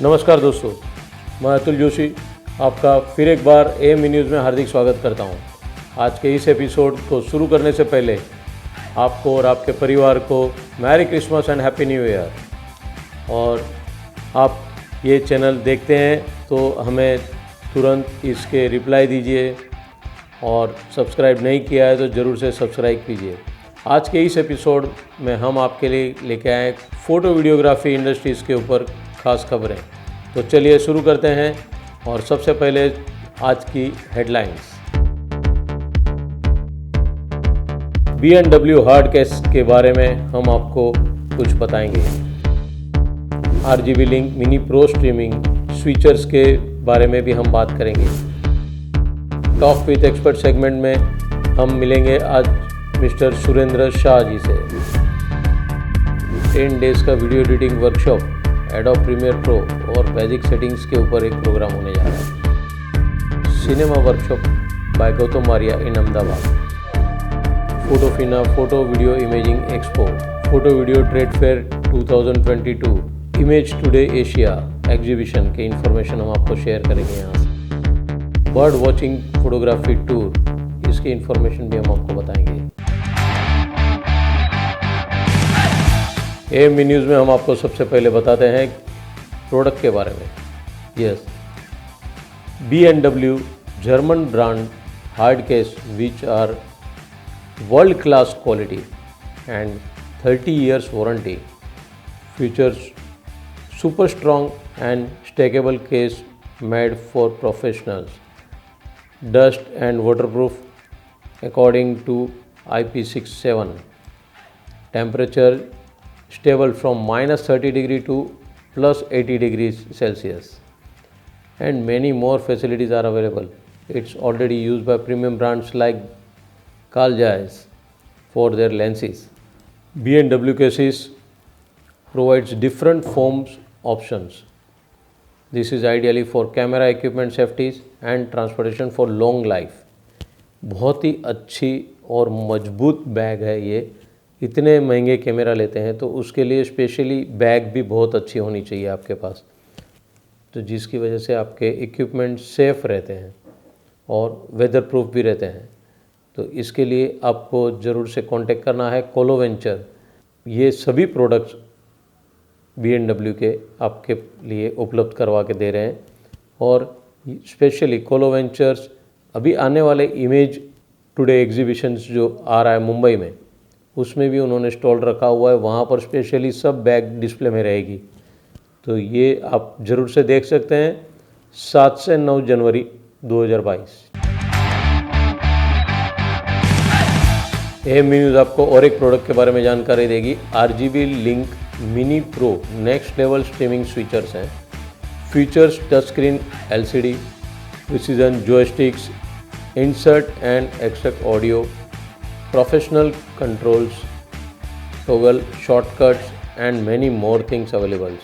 नमस्कार दोस्तों, मैं अतुल जोशी आपका फिर एक बार एएमवी न्यूज़ में हार्दिक स्वागत करता हूं। आज के इस एपिसोड को शुरू करने से पहले आपको और आपके परिवार को merry Christmas and happy new year. और आप ये चैनल देखते हैं तो हमें तुरंत इसके रिप्लाई दीजिए और सब्सक्राइब नहीं किया है तो ज़रूर से सब्सक्राइब कीजिए। आज के इस एपिसोड में हम आपके लिए लेके आए फ़ोटो वीडियोग्राफी इंडस्ट्रीज़ के ऊपर खास खबरें। तो चलिए शुरू करते हैं और सबसे पहले आज की हेडलाइंस। B&W हार्ड केस के बारे में हम आपको कुछ बताएंगे। RGB Link Mini pro streaming switchers के बारे में भी हम बात करेंगे। टॉक विद एक्सपर्ट सेगमेंट में हम मिलेंगे आज मिस्टर सुरेंद्र शाह जी से। 10 डेज़ का video editing workshop Adobe Premiere Pro और बेसिक सेटिंग्स के ऊपर एक प्रोग्राम होने जा रहा है। Cinema workshop by Gautam Maria in Ahmedabad. Photofina photo video imaging expo, photo video trade fair 2022, Image today Asia exhibition के इंफॉर्मेशन हम आपको शेयर करेंगे यहाँ से। बर्ड वॉचिंग फोटोग्राफी टूर, इसकी इंफॉर्मेशन भी हम आपको बताएंगे। एएमवी न्यूज़ में हम आपको सबसे पहले बताते हैं प्रोडक्ट के बारे में। Yes, B&W German brand hard case which are world class quality and 30 years warranty, features super strong and stackable case made for professionals, dust and waterproof according to IP67, temperature stable from -30 to +80 °C, and many more facilities are available. It's already used by premium brands like Carl Zeiss for their lenses. B&W cases provides different foams options. This is ideally for camera equipment safeties and transportation for long life. बहुत ही अच्छी और मजबूत bag है ये। इतने महंगे camera लेते हैं तो उसके लिए स्पेशली बैग भी बहुत अच्छी होनी चाहिए आपके पास, तो जिसकी वजह से आपके इक्विपमेंट सेफ़ रहते हैं और वेदर प्रूफ भी रहते हैं। तो इसके लिए आपको ज़रूर से कांटेक्ट करना है कोलो वेंचर। ये सभी प्रोडक्ट्स B&W के आपके लिए उपलब्ध करवा के दे रहे हैं। और स्पेशली कोलो वेंचर्स अभी आने वाले इमेज टुडे एग्जीबिशंस जो आ रहा है मुंबई में, उसमें भी उन्होंने स्टॉल रखा हुआ है। वहाँ पर स्पेशली सब बैग डिस्प्ले में रहेगी, तो ये आप ज़रूर से देख सकते हैं। 7 से 9 जनवरी 2022। एएमवी न्यूज़ आपको और एक प्रोडक्ट के बारे में जानकारी देगी। RGB Link Mini Pro next level streaming switchers हैं। Features touch screen LCD, precision joysticks, insert and extract audio, professional controls, toggle shortcuts and many more things available.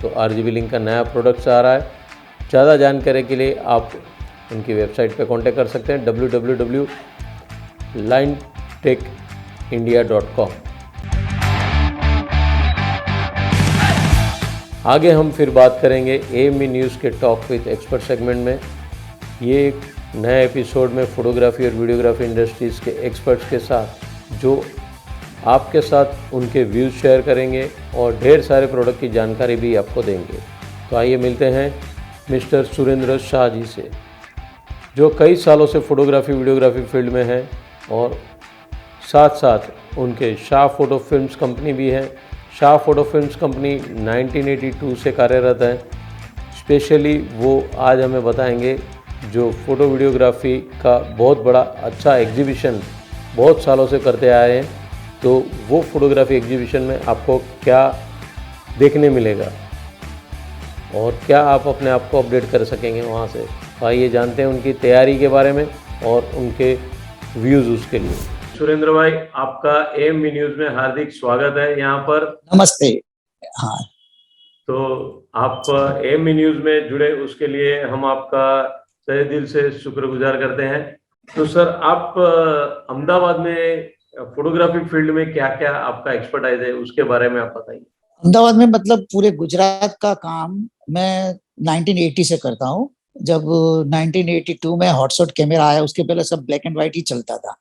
तो RGB लिंक का नया प्रोडक्ट्स आ रहा है। ज़्यादा जानकारी के लिए आप उनकी वेबसाइट पर कॉन्टेक्ट कर सकते हैं www.linetechindia.com। आगे हम फिर बात करेंगे एएमवी न्यूज़ के टॉक विद एक्सपर्ट सेगमेंट में। ये एक नए एपिसोड में फोटोग्राफी और वीडियोग्राफी इंडस्ट्रीज़ के एक्सपर्ट्स के साथ जो आपके साथ उनके व्यूज़ शेयर करेंगे और ढेर सारे प्रोडक्ट की जानकारी भी आपको देंगे। तो आइए मिलते हैं मिस्टर सुरेंद्र शाह जी से, जो कई सालों से फोटोग्राफी वीडियोग्राफी फील्ड में हैं और साथ साथ उनके शाह फोटो फिल्म्स कंपनी भी है। शाह फोटो फिल्म्स कंपनी 1982 से कार्यरत है। स्पेशली वो आज हमें बताएंगे जो फ़ोटो वीडियोग्राफी का बहुत बड़ा अच्छा एग्जीबिशन बहुत सालों से करते आए हैं। तो वो फोटोग्राफी एग्जीबिशन में आपको क्या देखने मिलेगा और क्या आप अपने आप को अपडेट कर सकेंगे वहाँ से। तो आइए जानते हैं उनकी तैयारी के बारे में और उनके व्यूज़ उसके लिए। सुरेंद्र भाई, आपका एएमवी न्यूज़ में हार्दिक स्वागत है यहाँ पर। नमस्ते। हाँ, तो आप एएमवी न्यूज़ में जुड़े उसके लिए हम आपका तहे दिल से शुक्रगुजार करते हैं। तो सर, आप अहमदाबाद में फोटोग्राफी फील्ड में क्या क्या आपका एक्सपर्टाइज है, उसके बारे में आप बताइए। अहमदाबाद में मतलब पूरे गुजरात का काम मैं 1980 से करता हूँ। जब 1982 में हॉटशॉट कैमरा आया, उसके पहले सब ब्लैक एंड व्हाइट ही चलता था।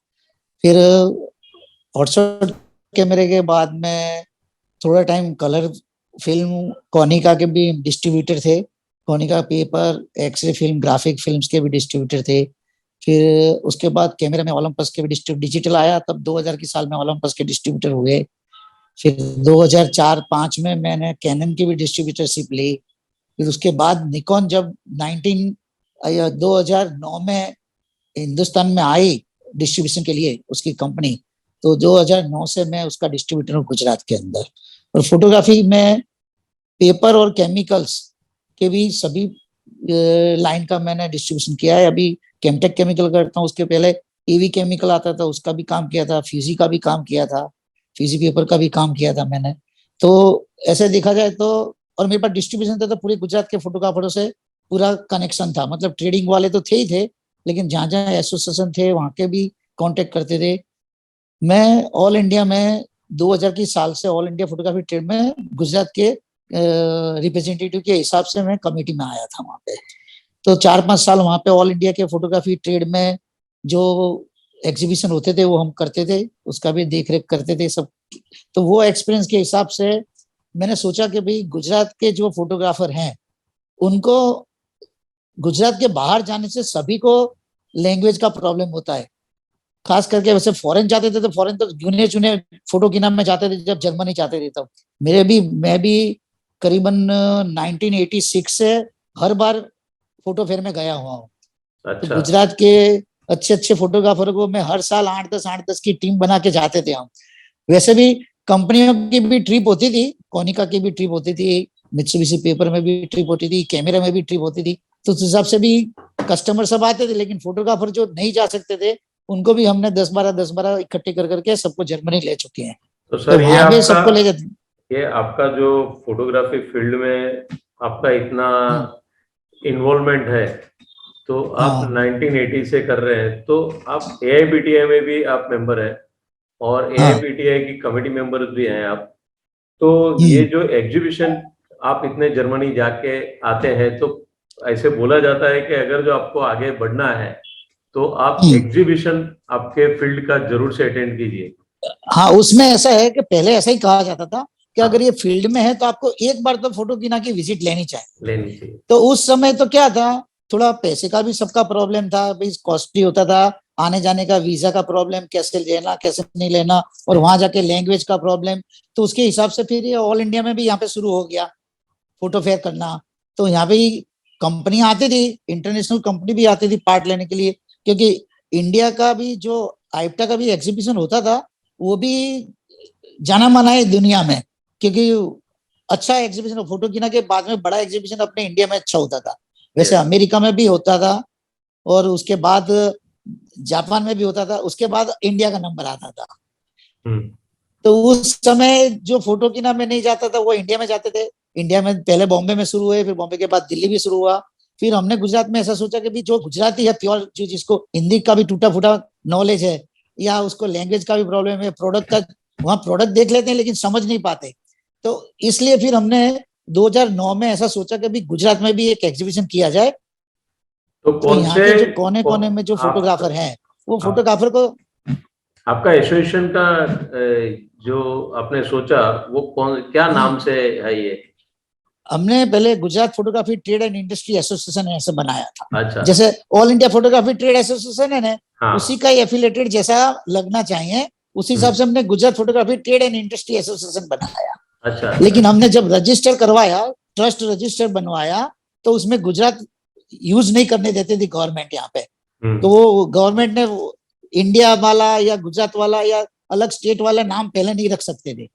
फिर हॉटशॉट कैमरे के बाद में थोड़ा टाइम कलर फिल्म, कोनिका के भी डिस्ट्रीब्यूटर थे। Konica paper, x-ray film, graphic films के भी डिस्ट्रीब्यूटर थे। फिर उसके बाद कैमरा में ओलंपस के भी डिजिटल आया, तब 2000 की साल में ओलंपस के डिस्ट्रीब्यूटर हुए। फिर 2004-5 में मैंने कैनन की भी डिस्ट्रीब्यूटरशिप ली। फिर उसके बाद निकॉन जब 2009 में हिंदुस्तान में आई डिस्ट्रीब्यूशन के लिए उसकी कंपनी, तो 2009 से मैं उसका डिस्ट्रीब्यूटर हूँ गुजरात के अंदर। और फोटोग्राफी में पेपर और केमिकल्स के भी सभी लाइन का मैंने डिस्ट्रीब्यूशन किया है। अभी केमटेक केमिकल करता हूँ, उसके पहले ईवी केमिकल आता था, उसका भी काम किया था। फ्यूजी का भी काम किया था, फ्यूजी पेपर का भी काम किया था मैंने। तो ऐसे देखा जाए तो, और मेरे पास डिस्ट्रीब्यूशन था तो पूरे गुजरात के फोटोग्राफरों से पूरा कनेक्शन था। मतलब ट्रेडिंग वाले तो थे ही थे, लेकिन जहां जहां एसोसिएशन थे वहां के भी कांटेक्ट करते थे। मैं ऑल इंडिया में 2000 की साल से ऑल इंडिया फोटोग्राफी ट्रेड में गुजरात के रिप्रेजेंटेटिव के हिसाब से मैं कमेटी में आया था वहां पे। तो 4-5 साल वहां पे ऑल इंडिया के फोटोग्राफी ट्रेड में जो एग्जीबिशन होते थे वो हम करते थे, उसका भी देख रेख करते थे सब। तो वो एक्सपीरियंस के हिसाब से मैंने सोचा कि भाई गुजरात के जो फोटोग्राफर हैं उनको गुजरात के बाहर जाने से सभी को लैंग्वेज का प्रॉब्लम होता है। खास करके वैसे फॉरेन जाते थे तो फॉरेन तो गिने चुने फोटो की नाम में जाते थे, जब जर्मनी जाते थे तब। मैं भी करीबन 1986 से हर बार फोटो फेयर में गया हुआ हूँ। तो अच्छा। गुजरात के अच्छे अच्छे फोटोग्राफर को मैं हर साल 8-10 की टीम बना के जाते थे हम। वैसे भी कंपनियों की भी ट्रिप होती थी, कोनिका की भी ट्रिप होती थी, मित्सुबिशी पेपर में भी ट्रिप होती थी, कैमरा में भी ट्रिप होती थी। तो उस हिसाब से भी कस्टमर सब आते थे, लेकिन फोटोग्राफर जो नहीं जा सकते थे उनको भी हमने 10-12 इकट्ठे कर करके सबको जर्मनी ले चुके हैं। तो तो सर, वहां पे सबको ले जाते। ये आपका जो फोटोग्राफी फील्ड में आपका इतना इन्वॉल्वमेंट है, तो आप हाँ। 1980 से कर रहे हैं, तो आप एआईबीटीआई में भी आप मेंबर हैं और हाँ। एआईबीटीआई की कमेटी मेंबर भी हैं आप। तो ये हम्म। जो एग्जीबिशन आप इतने जर्मनी जाके आते हैं, तो ऐसे बोला जाता है कि अगर जो आपको आगे बढ़ना है तो आप हम्म। एग्जीबिशन आपके फील्ड का जरूर से अटेंड कीजिए। हाँ, उसमें ऐसा है कि पहले ऐसा ही कहा जाता था कि अगर हाँ, ये फील्ड में है तो आपको एक बार तो फोटो कीना की विजिट लेनी चाहिए। लेनी चाहिए। तो उस समय तो क्या था, थोड़ा पैसे का भी सबका प्रॉब्लम था भाई, कॉस्टली होता था आने जाने का, वीजा का प्रॉब्लम, कैसे लेना कैसे नहीं लेना, और वहां जाके लैंग्वेज का प्रॉब्लम। तो उसके हिसाब से फिर ये ऑल इंडिया में भी यहाँ पे शुरू हो गया फोटो फेयर करना। तो यहाँ पे कंपनियां आती थी, इंटरनेशनल कंपनी भी आती थी पार्ट लेने के लिए, क्योंकि इंडिया का भी जो आइप्टा का भी एग्जीबिशन होता था वो भी जाना माना है दुनिया में, क्योंकि अच्छा एग्जीबिशन, फोटो कीना के बाद में बड़ा एग्जीबिशन अपने इंडिया में अच्छा होता था। वैसे यस। अमेरिका में भी होता था, और उसके बाद जापान में भी होता था, उसके बाद इंडिया का नंबर आता था। हम्म। तो उस समय जो फोटो कीना में नहीं जाता था वो इंडिया में जाते थे। इंडिया में पहले बॉम्बे में शुरू हुए, फिर बॉम्बे के बाद दिल्ली भी शुरू हुआ। फिर हमने गुजरात में ऐसा सोचा कि भी जो गुजराती है प्योर, जो जिसको हिंदी का भी टूटा फूटा नॉलेज है या उसको लैंग्वेज का भी प्रॉब्लम है, प्रोडक्ट का, वहां प्रोडक्ट देख लेते हैं लेकिन समझ नहीं पाते। तो इसलिए फिर हमने 2009 में ऐसा सोचा कि भी गुजरात में भी एक एग्जीबिशन किया जाए। तो तो कौन यहाँ से के जो कोने कोने में जो आप फोटोग्राफर हैं वो आप फोटोग्राफर को, आपका एसोसिएशन का जो आपने सोचा, वो कौन, क्या नाम से है ये? हमने पहले Gujarat photography trade and industry association ऐसे बनाया था। अच्छा। जैसे all India photography trade association है ना, उसी हाँ। का एफिलेटेड जैसा लगना चाहिए, उसी हिसाब से हमने Gujarat photography trade and industry association बनाया। अच्छा। अच्छा। लेकिन हमने जब रजिस्टर करवाया, ट्रस्ट रजिस्टर बनवाया, तो उसमें गुजरात यूज नहीं करने देते थी गवर्नमेंट यहाँ पे। तो वो गवर्नमेंट ने इंडिया वाला या गुजरात वाला या अलग स्टेट वाला नाम पहले नहीं रख सकते थे।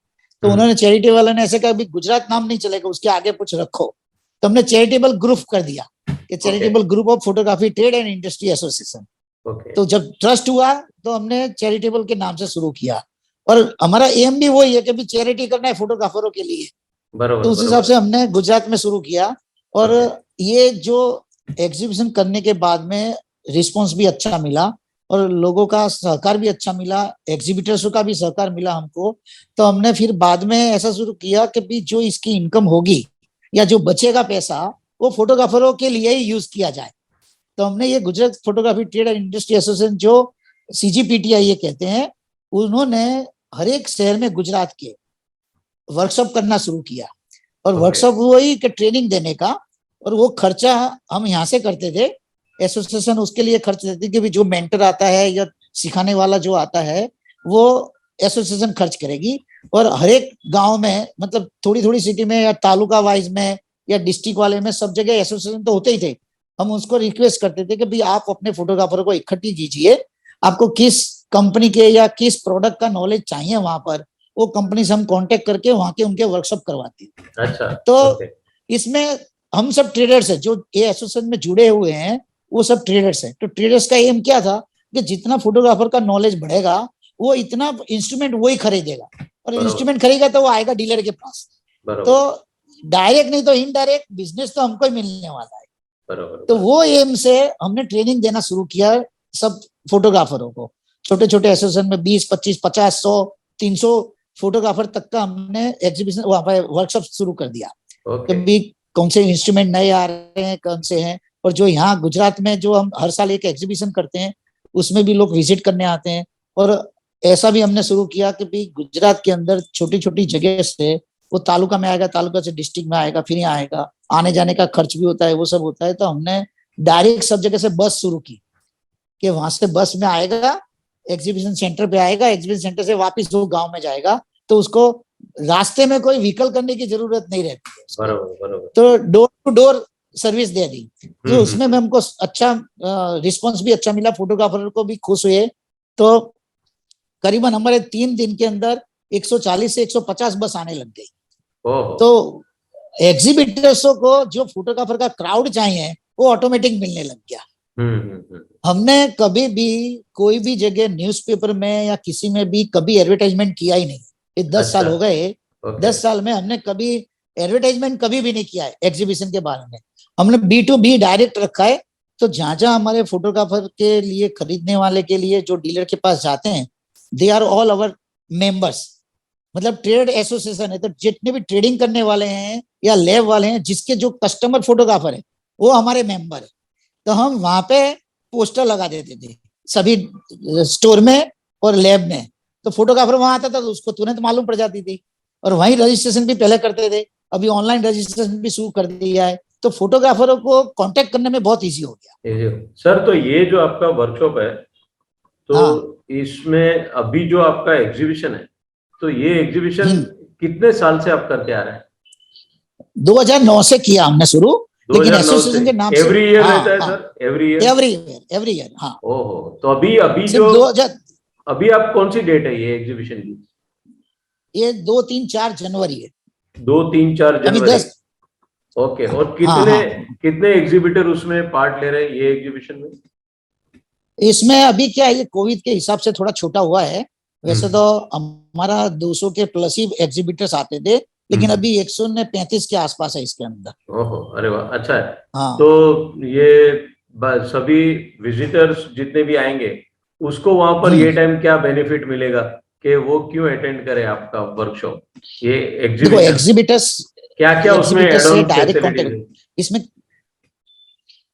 तो उन्होंने चैरिटी वाले ने ऐसे कहा भी गुजरात नाम नहीं चलेगा, उसके आगे कुछ रखो। तो हमने चैरिटेबल ग्रुप कर दिया कि charitable group of photography trade and industry association. Okay. तो जब ट्रस्ट हुआ तो हमने चैरिटेबल के नाम से शुरू किया, और हमारा एम भी वही है कि भी चैरिटी करना है फोटोग्राफरों के लिए। तो बरोबर उस हिसाब बरोबर। से हमने गुजरात में शुरू किया। और ओके। ये जो एग्जीबिशन करने के बाद में रिस्पॉन्स भी अच्छा मिला। और लोगों का सहकार भी अच्छा मिला, एग्जीबिटर्स का भी सहकार मिला हमको। तो हमने फिर बाद में ऐसा शुरू किया कि भी जो इसकी इनकम होगी या जो बचेगा पैसा वो फोटोग्राफरों के लिए ही यूज किया जाए। तो हमने ये Gujarat photography trade and industry association जो CGPTI ये कहते हैं, उन्होंने हर एक शहर में गुजरात के वर्कशॉप करना शुरू किया। और वर्कशॉप वही कि ट्रेनिंग देने का, और वो खर्चा हम यहाँ से करते थे, एसोसिएशन उसके लिए खर्च देती कि भी जो मेंटर आता है या सिखाने वाला जो आता है वो एसोसिएशन खर्च करेगी। और हर एक गांव में, मतलब थोड़ी थोड़ी सिटी में या तालुका वाइज में या डिस्ट्रिक्ट वाले में, सब जगह एसोसिएशन तो होते ही थे। हम उसको रिक्वेस्ट करते थे कि भाई आप अपने फोटोग्राफर को इकट्ठी कीजिए, आपको किस कंपनी के या किस प्रोडक्ट का नॉलेज चाहिए वहां पर, वो कंपनी से हम कांटेक्ट करके वहां के उनके वर्कशॉप करवाते हैं। अच्छा। तो इसमें हम सब ट्रेडर्स है, जो ये एसोसिएशन में जुड़े हुए हैं वो सब ट्रेडर्स है। तो ट्रेडर्स का एम क्या था कि जितना फोटोग्राफर का नॉलेज बढ़ेगा वो इतना इंस्ट्रूमेंट वही खरीदेगा, और इंस्ट्रूमेंट खरीदेगा तो वो आएगा डीलर के पास। तो डायरेक्ट नहीं तो इनडायरेक्ट बिजनेस तो हमको ही मिलने वाला है। तो वो एम से हमने ट्रेनिंग देना शुरू किया सब फोटोग्राफरों को। छोटे छोटे एसोसिएशन में 20, 25, 50, 100, 300 फोटोग्राफर तक का हमने एग्जीबिशन वहां पर वर्कशॉप शुरू कर दिया। कभी कौन से इंस्ट्रूमेंट नए आ रहे हैं, कौन से हैं, और जो यहाँ गुजरात में जो हम हर साल एक एग्जीबिशन करते हैं उसमें भी लोग विजिट करने आते हैं। और ऐसा भी हमने शुरू किया कि भी गुजरात के अंदर छोटी छोटी जगह से वो तालुका में आएगा, तालुका से डिस्ट्रिक्ट में आएगा, फिर यहाँ आएगा, आने जाने का खर्च भी होता है, वो सब होता है। तो हमने डायरेक्ट सब जगह से बस शुरू की कि वहां से बस में आएगा, एग्जीबिशन सेंटर पे आएगा, एग्जीबिशन सेंटर से वापस वो गांव में जाएगा। तो उसको रास्ते में कोई व्हीकल करने की जरूरत नहीं रहती है। बरोबर। तो डोर टू डोर सर्विस दे दी। तो उसमें में हमको अच्छा रिस्पांस भी अच्छा मिला, फोटोग्राफर को भी खुश हुए। तो करीबन हमारे 3 दिन के अंदर 140 से 150 बस आने लग गई। तो एग्जीबिटर्सों को जो फोटोग्राफर का क्राउड चाहिए वो ऑटोमेटिक मिलने लग गया। हमने कभी भी कोई भी जगह न्यूज़पेपर में या किसी में भी कभी एडवर्टाइजमेंट किया ही नहीं। ये 10 साल हो गए। 10 साल में हमने कभी एडवर्टाइजमेंट कभी भी नहीं किया है एग्जीबिशन के बारे में। हमने B2B डायरेक्ट रखा है। तो जहां जहां हमारे फोटोग्राफर के लिए, खरीदने वाले के लिए जो डीलर के पास जाते हैं, they are all our members, मतलब ट्रेड एसोसिएशन है। तो जितने भी ट्रेडिंग करने वाले हैं या लैब वाले हैं, जिसके जो कस्टमर फोटोग्राफर है वो हमारे मेंबर है। तो हम वहां पे पोस्टर लगा देते थे सभी स्टोर में और लैब में। तो फोटोग्राफर वहां आता था तो उसको तुरंत मालूम पड़ जाती थी। और वहीं रजिस्ट्रेशन भी पहले करते थे, अभी ऑनलाइन रजिस्ट्रेशन भी शुरू कर दिया है। तो फोटोग्राफरों को कांटेक्ट करने में बहुत इजी हो गया। सर, तो ये जो आपका वर्कशॉप है, तो इसमें अभी जो आपका एग्जीबिशन है, तो ये एग्जीबिशन कितने साल से आप करके आ रहे हैं? 2009 से किया हमने शुरू, लेकिन एसोसिएशन के नाम से एवरी ईयर रहता है सर? Every year. हाँ। ओहो, तो अभी जो अभी आप कौन सी डेट है ये एग्जीबिशन की? ये 2, 3, 4 जनवरी है। 2, 3, 4 जनवरी। ओके। और कितने एग्जीबिटर उसमें पार्ट ले रहे हैं ये एग्जीबिशन में? इसमें अभी क्या है, ये कोविड के हिसाब से थोड़ा छोटा हुआ है। वैसे तो हमारा 200 के प्लस ही एग्जीबिटर्स आते थे, लेकिन अभी 135 के आसपास है इसके अंदर। ओहो, अरे वाह, अच्छा है। तो ये सभी विजिटर्स जितने भी आएंगे उसको वहां पर ये टाइम क्या बेनिफिट मिलेगा कि वो क्यों अटेंड करे आपका वर्कशॉप? ये एग्जीबिटर्स क्या क्या उसमें डायरेक्ट कॉन्टेक्ट, इसमें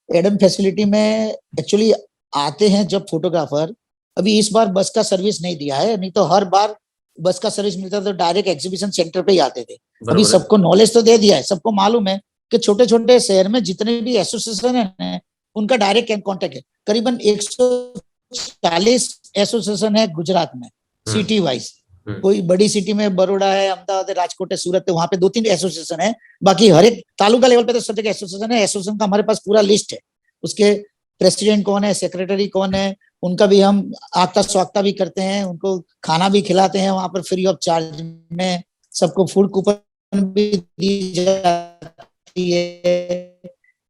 एडम फैसिलिटी में एक्चुअली आते हैं जब फोटोग्राफर। अभी इस बार बस का सर्विस नहीं दिया है, नहीं तो हर बार बस का सर्विस मिलता था तो डायरेक्ट एग्जीबिशन सेंटर पे ही आते थे। अभी सबको नॉलेज तो दे दिया है, सबको मालूम है कि छोटे छोटे शहर में जितने भी एसोसिएशन है उनका डायरेक्ट कॉन्टेक्ट है। करीबन 140 एसोसिएशन है गुजरात में सिटी वाइज। कोई बड़ी सिटी में बड़ोड़ा है, अहमदाबाद है, राजकोट है, सूरत है, वहां पे 2-3 एसोसिएशन है। बाकी हर एक तालुका लेवल पे तो सब जगह एसोसिएशन है। एसोसिएशन का हमारे पास पूरा लिस्ट है, उसके प्रेसिडेंट कौन है, सेक्रेटरी कौन है, उनका भी हम आगता स्वागता भी करते हैं, उनको खाना भी खिलाते हैं वहां पर फ्री ऑफ चार्ज में। सबको फूड कूपन भी दी जाती है।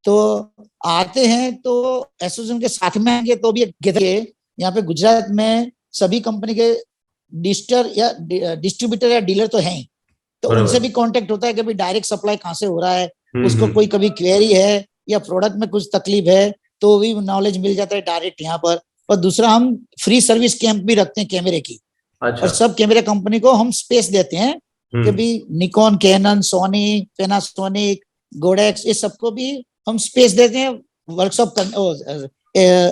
तो आते हैं तो एसोसिएशन के साथ में आएंगे तो भी यहाँ पे गुजरात में सभी कंपनी के डिस्ट्रीब्यूटर या डीलर तो हैं, तो उनसे भी कांटेक्ट होता है कि भाई डायरेक्ट सप्लाई कहाँ से हो रहा है, उसको कोई कभी क्वेरी है या प्रोडक्ट में कुछ तकलीफ है तो भी नॉलेज मिल जाता है डायरेक्ट यहाँ पर। और दूसरा हम फ्री सर्विस कैंप भी रखते हैं कैमरे की। अच्छा। और सब कैमरे कंपनी को हम स्पेस देते हैं कि भी निकॉन, कैनन, सोनी, पैनासोनिक, गोडेक्स, ये सबको भी हम स्पेस देते हैं वर्कशॉप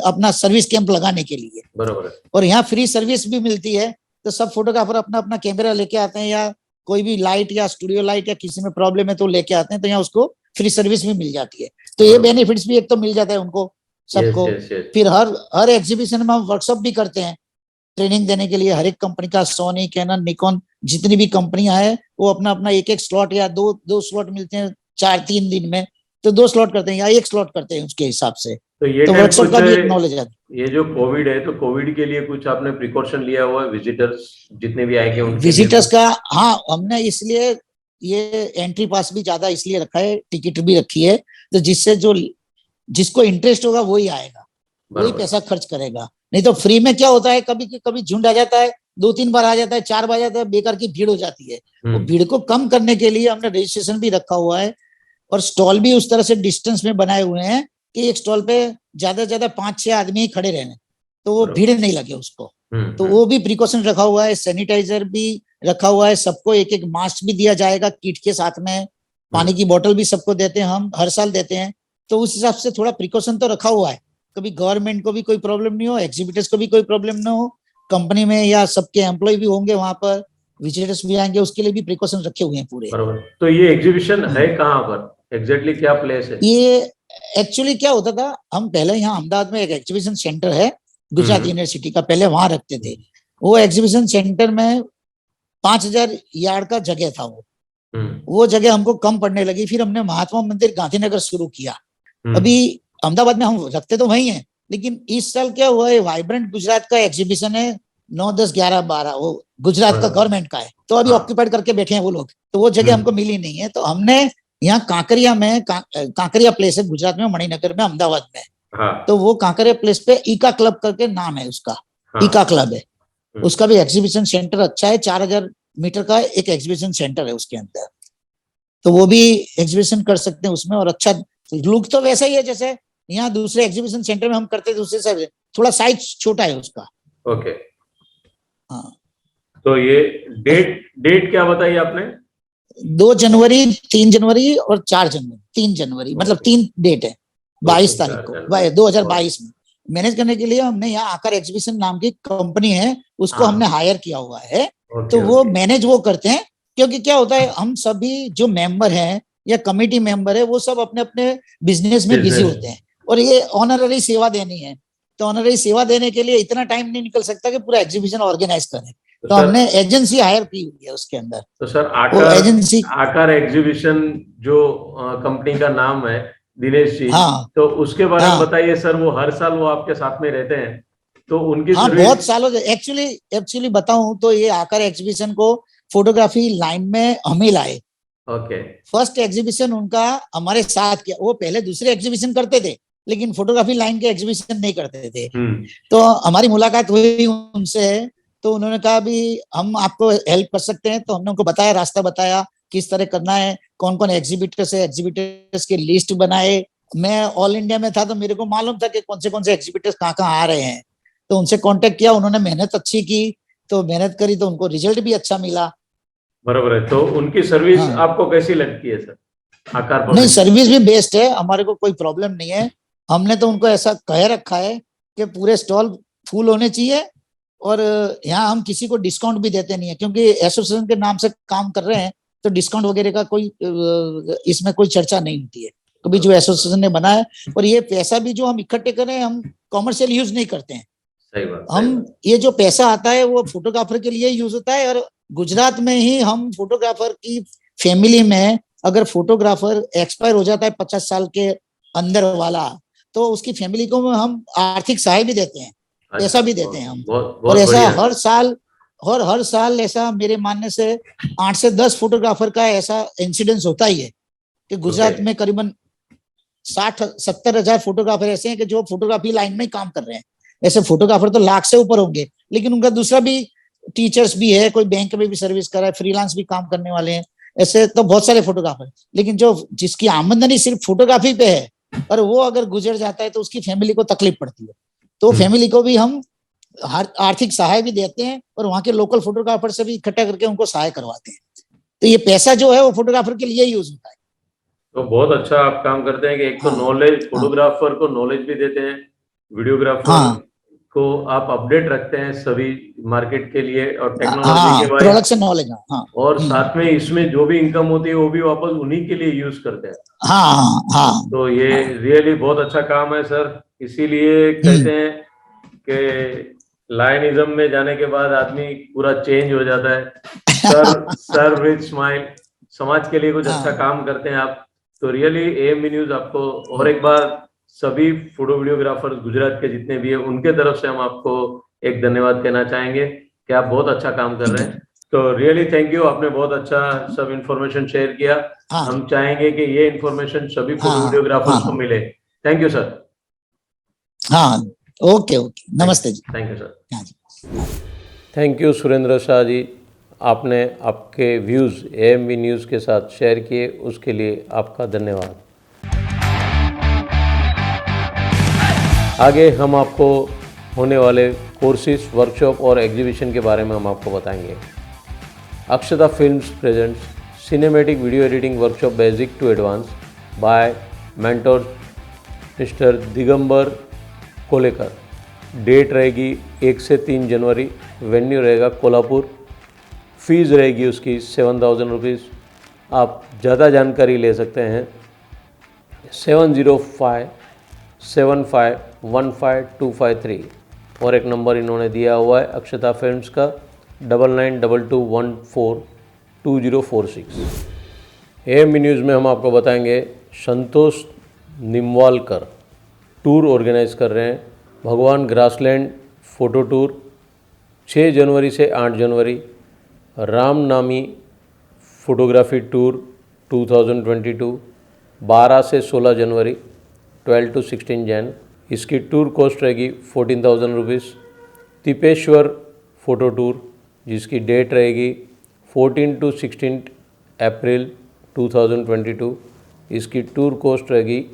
अपना सर्विस कैंप लगाने के लिए। बराबर है। और यहाँ फ्री सर्विस भी मिलती है, तो सब फोटोग्राफर अपना अपना कैमरा लेके आते हैं, या कोई भी लाइट या स्टूडियो लाइट या किसी में प्रॉब्लम है तो लेके आते हैं, तो यहाँ उसको फ्री सर्विस भी मिल जाती है। तो ये बेनिफिट्स भी एक तो मिल जाता है उनको सबको। फिर हर एग्जीबिशन में हम वर्कशॉप भी करते हैं ट्रेनिंग देने के लिए। हर एक कंपनी का, सोनी, कैनन, निकॉन, जितनी भी कंपनियां हैं वो अपना अपना एक एक स्लॉट या दो स्लॉट मिलते हैं 4-3 दिन में, तो 2 स्लॉट करते हैं या 1 स्लॉट करते हैं उसके हिसाब से। तो ये तो वर्कशॉप का भी एक नॉलेज है। ये जो कोविड है, तो कोविड के लिए कुछ आपने प्रिकॉशन लिया हुआ है विजिटर्स जितने भी आएंगे उनके विजिटर्स का? हाँ, हमने इसलिए ये एंट्री पास भी ज्यादा इसलिए रखा है, टिकट भी रखी है, तो जिससे जिसको इंटरेस्ट होगा वही आएगा, वही पैसा खर्च करेगा। नहीं तो फ्री में क्या होता है, कभी कभी झुंड आ जाता है, 2-3 बार आ जाता है, 4 बार आ जाता है, बेकार की भीड़ हो जाती है। वो भीड़ को कम करने के लिए हमने रजिस्ट्रेशन भी रखा हुआ है, और स्टॉल भी उस तरह से डिस्टेंस में बनाए हुए हैं कि एक स्टॉल पे ज्यादा से ज्यादा 5-6 आदमी ही खड़े रहने, तो वो भीड़ नहीं लगे उसको। तो वो भी प्रिकॉशन रखा हुआ है, सैनिटाइजर भी रखा हुआ है, सबको एक एक मास्क भी दिया जाएगा किट के साथ में, पानी की बोतल भी सबको देते हैं, हम हर साल देते हैं। तो उस हिसाब से थोड़ा प्रिकॉशन तो रखा हुआ है, कभी गवर्नमेंट को भी कोई प्रॉब्लम नहीं हो, एग्जीबिटर्स को भी कोई प्रॉब्लम ना हो, कंपनी में या सबके एम्प्लॉय भी होंगे वहां पर, विजिटर्स भी आएंगे, उसके लिए भी प्रिकॉशन रखे हुए हैं पूरे। तो ये एग्जीबिशन है कहाँ पर एग्जैक्टली, क्या प्लेस है ये? एक्चुअली क्या होता था, हम पहले यहाँ अहमदाबाद में एक एग्जीबिशन सेंटर है गुजरात यूनिवर्सिटी का, पहले वहां रखते थे। वो एग्जीबिशन सेंटर में 5000 यार्ड का जगह था, वो जगह हमको कम पड़ने लगी, फिर हमने महात्मा मंदिर गांधीनगर शुरू किया। अभी अहमदाबाद में हम रखते तो वही हैं, लेकिन इस साल क्या हुआ है, वाइब्रेंट गुजरात का एग्जीबिशन है 9, 10, 11, 12, वो गुजरात का गवर्नमेंट का है, तो अभी ऑक्यूपाइड करके बैठे हैं वो लोग, तो वो जगह हमको मिली नहीं है। तो हमने यहाँ कांकरिया में, कांकरिया प्लेस है गुजरात में, मणिनगर में, अहमदाबाद में, तो वो कांकरिया प्लेस पे ईका क्लब करके नाम है उसका, ईका क्लब है, उसका भी एग्जीबिशन सेंटर अच्छा है, 4000 मीटर का एक एग्जीबिशन सेंटर है उसके अंदर, तो वो भी एग्जीबिशन कर सकते हैं उसमें। और अच्छा लुक तो वैसा ही है जैसे यहाँ दूसरे एग्जीबिशन सेंटर में हम करते थे, उससे सब थोड़ा साइज छोटा है उसका। ओके। हाँ, तो ये डेट क्या बताई आपने? 2 जनवरी, 3 जनवरी और 4 जनवरी, 3 जनवरी, मतलब 3 डेट है, 22 तारीख को 2022 में। मैनेज करने के लिए हमने यहाँ आकर एग्जीबिशन नाम की कंपनी है, उसको हमने हायर किया हुआ है, तो वो मैनेज वो करते हैं। क्योंकि क्या होता है, हम सभी जो मेंबर हैं या कमेटी मेंबर है, वो सब अपने अपने बिजनेस में बिजी होते हैं, और ये ऑनररी सेवा देनी है, तो ऑनररी सेवा देने के लिए इतना टाइम नहीं निकल सकता कि पूरा एग्जीबिशन ऑर्गेनाइज करें, तो हमने एजेंसी हायर की हुई है उसके अंदर। तो सर आकार एग्जीबिशन जो कंपनी का नाम है दिनेश जी, तो उसके बारे में बताइए सर। वो हर साल वो आपके साथ में रहते हैं, तो उनकी बहुत सालों से एक्चुअली बताऊं तो ये आकार एग्जीबिशन को फोटोग्राफी लाइन में हम ही लाए। फर्स्ट एग्जीबिशन उनका हमारे साथ किया, वो पहले दूसरे एग्जीबिशन करते थे लेकिन फोटोग्राफी लाइन के एग्जीबिशन नहीं करते थे। तो हमारी मुलाकात हुई उनसे, तो उन्होंने कहा भी हम आपको हेल्प कर सकते हैं, तो हमने उनको बताया, रास्ता बताया किस तरह करना है, कौन कौन एग्जीबिटर्स है, एग्जीबिटर्स की लिस्ट बनाए। मैं ऑल इंडिया में था तो मेरे को मालूम था कि कौन से एग्जीबिटर्स कहाँ कहाँ आ रहे हैं, तो उनसे कांटेक्ट किया, उन्होंने मेहनत अच्छी की, तो मेहनत करी तो उनको रिजल्ट भी अच्छा मिला। बराबर है। तो उनकी सर्विस आपको कैसी लगती है सर? आकार नहीं, सर्विस भी बेस्ट है, हमारे को कोई प्रॉब्लम नहीं है। हमने तो उनको ऐसा कह रखा है कि पूरे स्टॉल फुल होने चाहिए, और यहाँ हम किसी को डिस्काउंट भी देते नहीं है, क्योंकि एसोसिएशन के नाम से काम कर रहे हैं, तो डिस्काउंट वगैरह का कोई इसमें कोई चर्चा नहीं होती है कभी, जो एसोसिएशन ने बनाया। और ये पैसा भी जो हम इकट्ठे कर रहे हैं, हम कॉमर्शियल यूज नहीं करते हैं। सही बात, हम ये जो पैसा आता है वो फोटोग्राफर के लिए यूज होता है, और गुजरात में ही हम फोटोग्राफर की फैमिली में अगर फोटोग्राफर एक्सपायर हो जाता है 50 साल के अंदर वाला, तो उसकी फैमिली को हम आर्थिक सहाय भी देते हैं, पैसा भी देते हैं हम। और ऐसा हर साल ऐसा मेरे मानने से 8 से 10 फोटोग्राफर का ऐसा इंसिडेंस होता ही है कि गुजरात में करीबन 60-70 हजार फोटोग्राफर ऐसे हैं कि जो फोटोग्राफी लाइन में काम कर रहे हैं। ऐसे फोटोग्राफर तो लाख से ऊपर होंगे, लेकिन उनका दूसरा भी टीचर्स भी है, कोई बैंक में भी सर्विस कर रहा है, फ्रीलांस भी काम करने वाले हैं, ऐसे तो बहुत सारे फोटोग्राफर। लेकिन जो जिसकी आमदनी सिर्फ फोटोग्राफी पे है और वो अगर गुजर जाता है तो उसकी फैमिली को तकलीफ पड़ती है। तो फैमिली को भी हम आर्थिक सहाय भी देते हैं और वहाँ के लोकल फोटोग्राफर से भी इकट्ठा करके उनको सहाय करवाते हैं। तो ये पैसा जो है वो फोटोग्राफर के लिए यूज होता है। तो बहुत अच्छा आप काम करते हैं कि एक तो हाँ नॉलेज, हाँ फोटोग्राफर को नॉलेज भी देते हैं, वीडियोग्राफर हाँ को आप अपडेट रखते हैं सभी मार्केट के लिए और टेक्नोलॉजी हाँ, के वाइज, प्रोडक्शन नॉलेज। हाँ और साथ में इसमें जो भी इनकम होती है वो भी वापस उन्हीं के लिए यूज करते हैं। हाँ हाँ हाँ तो ये हाँ रियली बहुत अच्छा काम है सर। इसीलिए कहते हैं कि लायनिज्म में जाने के बाद आदमी पूरा चेंज हो जाता है। सर, सर विद स्माइल, समाज के लिए कुछ अच्छा हाँ काम करते हैं आप। तो रियली एएमबी न्यूज आपको और एक बार सभी फोटो वीडियोग्राफर्स गुजरात के जितने भी है उनके तरफ से हम आपको एक धन्यवाद कहना चाहेंगे कि आप बहुत अच्छा काम कर थैंक रहे यू। हैं। तो रियली थैंक यू, आपने बहुत अच्छा सब इंफॉर्मेशन शेयर किया। हाँ हम चाहेंगे कि ये इंफॉर्मेशन सभी हाँ फोटो वीडियोग्राफर्स को हाँ मिले। Thank you sir. हाँ, ओके ओके, नमस्ते जी। Thank you sir. हाँ जी। थैंक यू सुरेंद्र शाह जी, आपने आपके व्यूज़ एएमबी न्यूज़ के साथ शेयर किए, उसके लिए आपका धन्यवाद। आगे हम आपको होने वाले कोर्सेज, वर्कशॉप और एग्जीबिशन के बारे में हम आपको बताएंगे। Akshata Films presents cinematic video editing workshop basic to advance by mentor mister Digambar Kolekar. Date रहेगी 1 से 3 जनवरी, वेन्यू रहेगा कोल्हापुर, फीस रहेगी उसकी 7000 रुपीज़। आप ज़्यादा जानकारी ले सकते हैं 7057515253 और एक नंबर इन्होंने दिया हुआ है अक्षता फिल्म्स का 9922142046। एएमबी न्यूज़ में हम आपको बताएंगे संतोष निम्वालकर टूर ऑर्गेनाइज कर रहे हैं, भगवान ग्रासलैंड फ़ोटो टूर 6 जनवरी से 8 जनवरी, रामनामी फोटोग्राफी टूर 2022 12 से 16 जनवरी 12 to 16 जैन। इसकी टूर कॉस्ट रहेगी 14,000 रुपीज़। तिपेश्वर फ़ोटो टूर जिसकी डेट रहेगी 14 to 16 अप्रैल 2022, इसकी टूर कॉस्ट रहेगी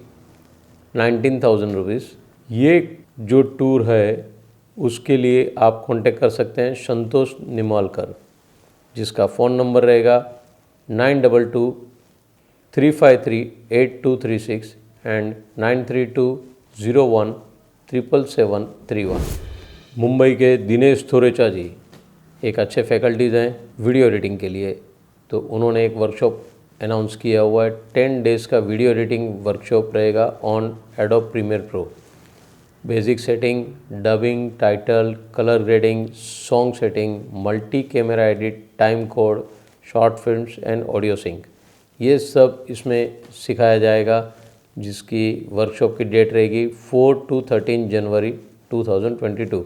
19,000 रुपीज़। ये जो टूर है उसके लिए आप कांटेक्ट कर सकते हैं संतोष निम्वालकर, जिसका फ़ोन नंबर रहेगा 9223538236 एंड 9320177731। मुंबई के दिनेश थोरेचा जी एक अच्छे फैकल्टीज़ हैं वीडियो एडिटिंग के लिए, तो उन्होंने एक वर्कशॉप अनाउंस किया हुआ है। 10 डेज़ का वीडियो एडिटिंग वर्कशॉप रहेगा on Adobe Premiere Pro. Basic setting, dubbing, title, colour grading, song setting, multi camera edit, time code, short films and audio sync, ये सब इसमें सिखाया जाएगा, जिसकी वर्कशॉप की डेट रहेगी 4 to 13 जनवरी 2022।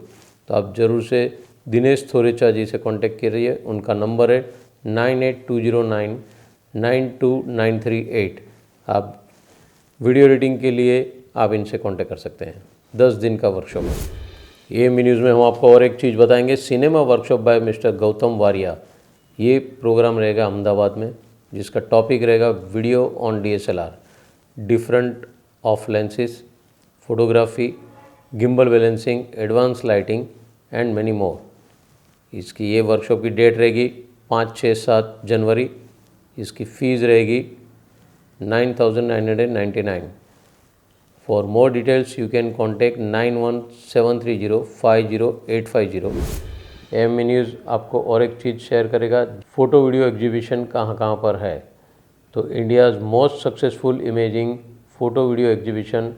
तो आप ज़रूर से दिनेश थोरेचा जी से कांटेक्ट करिए। उनका नंबर है 9820992938। आप वीडियो एडिटिंग के लिए आप इनसे कांटेक्ट कर सकते हैं। 10 दिन का वर्कशॉप है। एएमबी न्यूज़ में हम आपको और एक चीज़ बताएंगे, cinema workshop by mister Gautam Waria. ये प्रोग्राम रहेगा अहमदाबाद में, जिसका टॉपिक रहेगा video on DSLR, different of lenses, photography, gimbal balancing, advance lighting and many more. इसकी ये वर्कशॉप की डेट रहेगी 5, 6, 7 जनवरी। इसकी फ़ीस रहेगी 9,999। For more details you can contact 9173050850। AMB news आपको और एक चीज़ शेयर करेगा, फ़ोटो वीडियो एग्जीबिशन कहाँ पर है। तो India's most successful imaging photo video exhibition,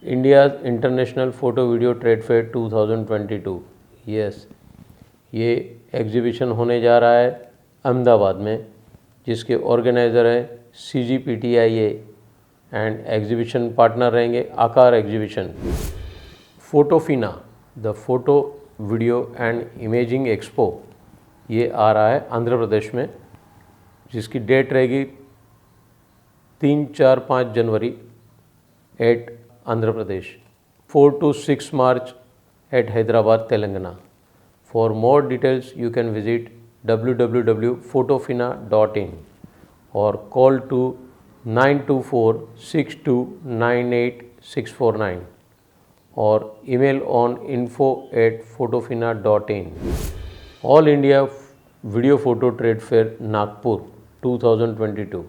India's international photo video trade fair 2022। Yes, ये एग्जीबिशन होने जा रहा है अहमदाबाद में, जिसके ऑर्गेनाइज़र हैं CGPTIA एंड एग्जीबिशन पार्टनर रहेंगे Aakar exhibition. Photofina the photo video and imaging expo, ये आ रहा है आंध्र प्रदेश में, जिसकी डेट रहेगी 3, 4, 5 जनवरी at Andhra Pradesh, 4 to 6 March at Hyderabad Telangana. For more details you can visit www.photofina.in और कॉल टू 9246298649 और email on info@photofina.in। All India video photo trade fair Nagpur 2022,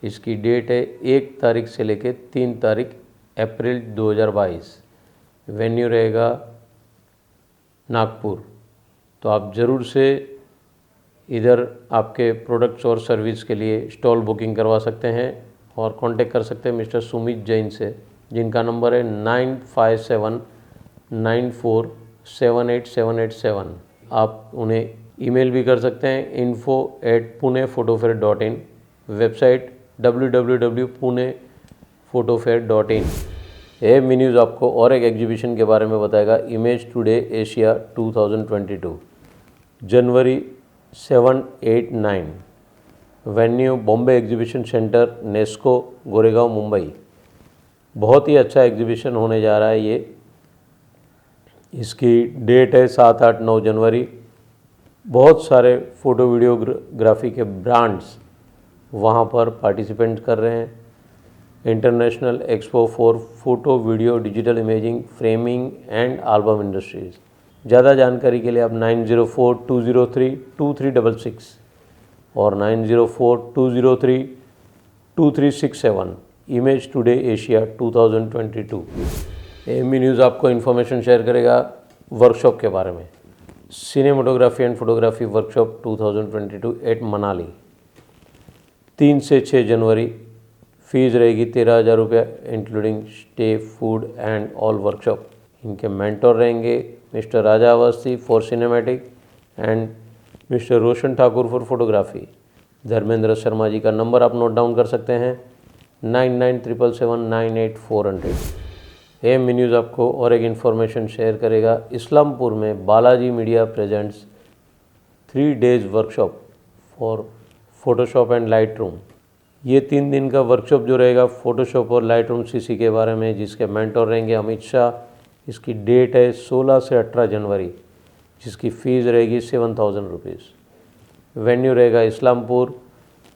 इसकी डेट है 1 तारीख से लेकर 3 तारीख अप्रैल 2022। वेन्यू रहेगा नागपुर। तो आप ज़रूर से इधर आपके प्रोडक्ट्स और सर्विस के लिए स्टॉल बुकिंग करवा सकते हैं और कांटेक्ट कर सकते हैं मिस्टर सुमित जैन से, जिनका नंबर है 9579478787। आप उन्हें ईमेल भी कर सकते हैं info@punefotofair.in, website www.punefotofair.in। AMV news आपको और एक एग्जीबिशन के बारे में बताएगा, इमेज टुडे एशिया 2022, जनवरी 7, 8, 9। Venue Bombay exhibition centre, Nesco, Goregaon, Mumbai. बहुत ही अच्छा एग्जीबिशन होने जा रहा है ये। इसकी डेट है 7, 8, 9 जनवरी। बहुत सारे फ़ोटो वीडियोग्राफी के ब्रांड्स वहाँ पर पार्टिसिपेंट कर रहे हैं। International expo for photo video digital imaging framing and album industries. ज़्यादा जानकारी के लिए आप 9042032366 और 9042032367 image today Asia 2022। AMV news आपको इन्फॉर्मेशन शेयर करेगा वर्कशॉप के बारे में, cinematography and photography workshop 2022 at Manali, 3 से 6 जनवरी। फीस रहेगी 13,000 रुपया, including stay, food and all workshop. इनके मेंटर रहेंगे mister Raja Awasthi for cinematic and mister Roshan Thakur for photography. Dharmendra Sharma ji का नंबर आप नोट डाउन कर सकते हैं 9977798400। एएमवी न्यूज़ आपको और एक इन्फॉर्मेशन शेयर करेगा, इस्लामपुर में Balaji media presents 3 days workshop for Photoshop and light room. ये 3 दिन का वर्कशॉप जो रहेगा फ़ोटोशॉप और लाइट रूम सीसी के बारे में, जिसके मेंटर रहेंगे अमित शाह। इसकी डेट है 16 से 18 जनवरी, जिसकी फ़ीस रहेगी 7,000 रुपीज़। वेन्यू रहेगा इस्लामपुर।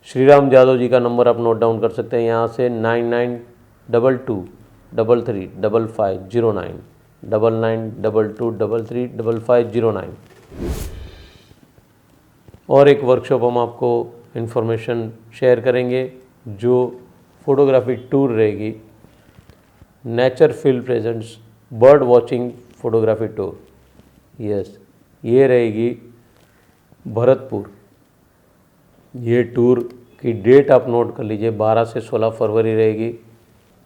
श्रीराम यादव जी का नंबर आप नोट डाउन कर सकते हैं यहाँ से 9922335509 9922335509। और एक वर्कशॉप हम आपको इन्फॉर्मेशन शेयर करेंगे जो फोटोग्राफी टूर रहेगी, nature field presents bird watching photography tour. Yes, ये रहेगी भरतपुर। ये टूर की डेट आप नोट कर लीजिए, 12 से 16 फरवरी रहेगी।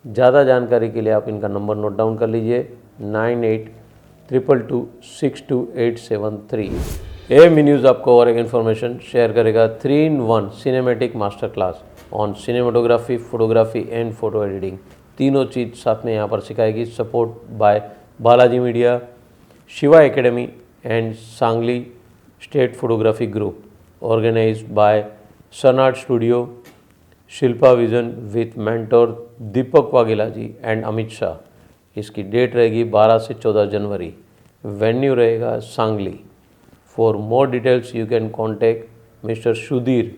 ज़्यादा जानकारी के लिए आप इनका नंबर नोट डाउन कर लीजिए 9822262873। एएमवी न्यूज़ आपको और एक इन्फॉर्मेशन शेयर करेगा 3-in-1 cinematic master class on cinematography, photography and photo editing. तीनों चीज़ साथ में यहाँ पर सिखाएगी। Support by Balaji Media, Shiva Academy and Sangli State Photography Group, organised by Sanat Studio, Shilpa Vision with mentor Deepak Vaghela ji and Amit Shah. इसकी डेट रहेगी 12 से 14 जनवरी। वेन्यू रहेगा Sangli. For more details you can contact mister Sudhir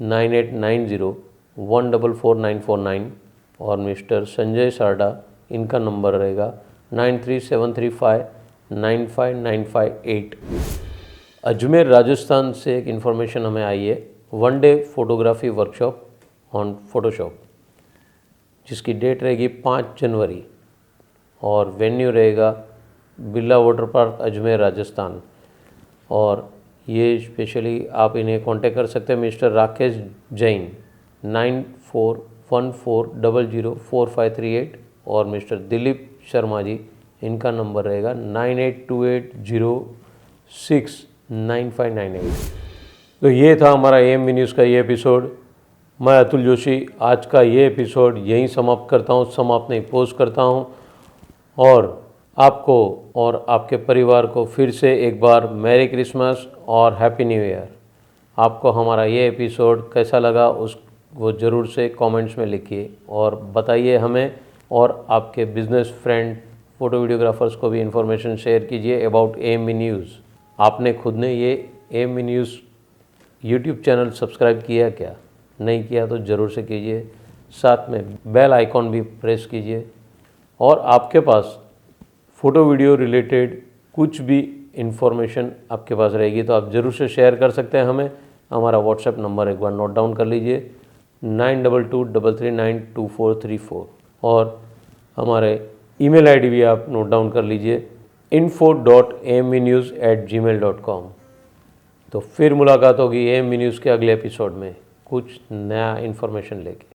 9890144949 और मिस्टर संजय सारडा, इनका नंबर रहेगा 9373595958। अजमेर राजस्थान से एक इन्फॉर्मेशन हमें आई है, 1 day photography workshop on Photoshop, जिसकी डेट रहेगी 5 जनवरी और वेन्यू रहेगा बिरला वाटर पार्क अजमेर राजस्थान। और ये स्पेशली आप इन्हें कांटेक्ट कर सकते हैं मिस्टर राकेश जैन 9414004538 और मिस्टर दिलीप शर्मा जी, इनका नंबर रहेगा 9828069598। तो ये था हमारा एएमवी न्यूज़ का ये एपिसोड। मैं अतुल जोशी आज का ये एपिसोड यहीं समाप्त करता हूँ, समाप्त नहीं पोस्ट करता हूँ। और आपको और आपके परिवार को फिर से एक बार मैरी क्रिसमस और हैप्पी न्यू ईयर। आपको हमारा ये एपिसोड कैसा लगा वो ज़रूर से कमेंट्स में लिखिए और बताइए हमें, और आपके बिजनेस फ्रेंड फ़ोटो वीडियोग्राफर्स को भी इन्फॉर्मेशन शेयर कीजिए अबाउट एएमवी न्यूज़। आपने खुद ने ये AMV news YouTube channel subscribe किया क्या? नहीं किया तो ज़रूर से कीजिए। साथ में बेल आइकॉन भी प्रेस कीजिए। और आपके पास फ़ोटो वीडियो रिलेटेड कुछ भी इंफॉर्मेशन आपके पास रहेगी तो आप ज़रूर से शेयर कर सकते हैं हमें। हमारा व्हाट्सएप नंबर एक बार नोट डाउन कर लीजिए 9223392434 और हमारे ईमेल आईडी भी आप नोट डाउन कर लीजिए info.amvnews@gmail.com। तो फिर मुलाकात होगी AMV न्यूज़ के अगले एपिसोड में कुछ नया इन्फॉर्मेशन लेके।